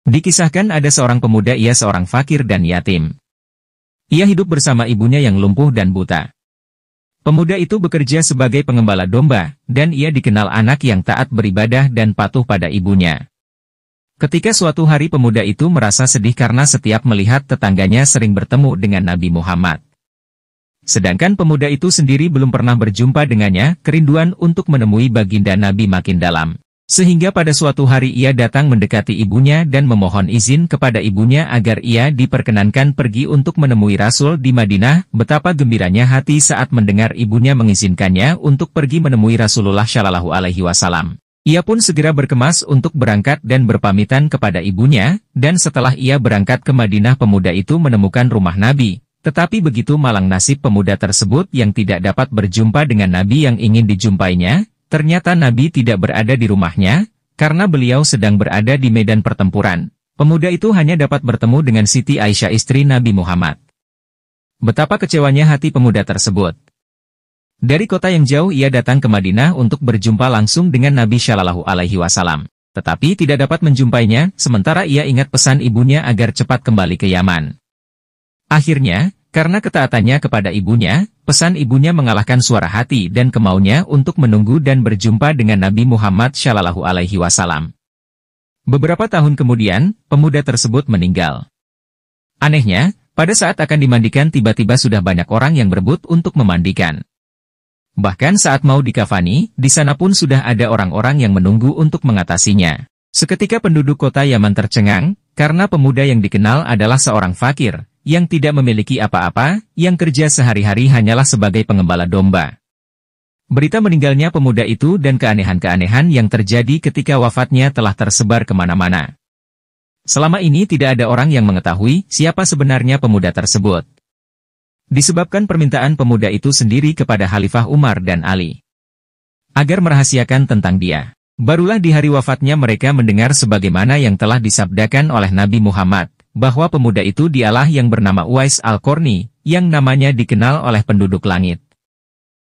Dikisahkan ada seorang pemuda, ia seorang fakir dan yatim. Ia hidup bersama ibunya yang lumpuh dan buta. Pemuda itu bekerja sebagai pengembala domba, dan ia dikenal anak yang taat beribadah dan patuh pada ibunya. Ketika suatu hari pemuda itu merasa sedih karena setiap melihat tetangganya sering bertemu dengan Nabi Muhammad. Sedangkan pemuda itu sendiri belum pernah berjumpa dengannya, kerinduan untuk menemui baginda Nabi makin dalam. Sehingga pada suatu hari ia datang mendekati ibunya dan memohon izin kepada ibunya agar ia diperkenankan pergi untuk menemui Rasul di Madinah. Betapa gembiranya hati saat mendengar ibunya mengizinkannya untuk pergi menemui Rasulullah Shallallahu Alaihi Wasallam. Ia pun segera berkemas untuk berangkat dan berpamitan kepada ibunya, dan setelah ia berangkat ke Madinah pemuda itu menemukan rumah Nabi. Tetapi begitu malang nasib pemuda tersebut yang tidak dapat berjumpa dengan Nabi yang ingin dijumpainya. Ternyata Nabi tidak berada di rumahnya, karena beliau sedang berada di medan pertempuran. Pemuda itu hanya dapat bertemu dengan Siti Aisyah istri Nabi Muhammad. Betapa kecewanya hati pemuda tersebut. Dari kota yang jauh ia datang ke Madinah untuk berjumpa langsung dengan Nabi Shallallahu Alaihi Wasallam. Tetapi tidak dapat menjumpainya, sementara ia ingat pesan ibunya agar cepat kembali ke Yaman. Akhirnya, karena ketaatannya kepada ibunya, pesan ibunya mengalahkan suara hati dan kemaunya untuk menunggu dan berjumpa dengan Nabi Muhammad Shallallahu Alaihi Wasallam. Beberapa tahun kemudian, pemuda tersebut meninggal. Anehnya, pada saat akan dimandikan tiba-tiba sudah banyak orang yang berebut untuk memandikan. Bahkan saat mau dikafani, di sana pun sudah ada orang-orang yang menunggu untuk mengatasinya. Seketika penduduk kota Yaman tercengang, karena pemuda yang dikenal adalah seorang fakir, yang tidak memiliki apa-apa, yang kerja sehari-hari hanyalah sebagai pengembala domba. Berita meninggalnya pemuda itu dan keanehan-keanehan yang terjadi ketika wafatnya telah tersebar kemana-mana. Selama ini tidak ada orang yang mengetahui siapa sebenarnya pemuda tersebut. Disebabkan permintaan pemuda itu sendiri kepada Khalifah Umar dan Ali, agar merahasiakan tentang dia. Barulah di hari wafatnya mereka mendengar sebagaimana yang telah disabdakan oleh Nabi Muhammad, bahwa pemuda itu dialah yang bernama Uwais Al-Qarni, yang namanya dikenal oleh penduduk langit.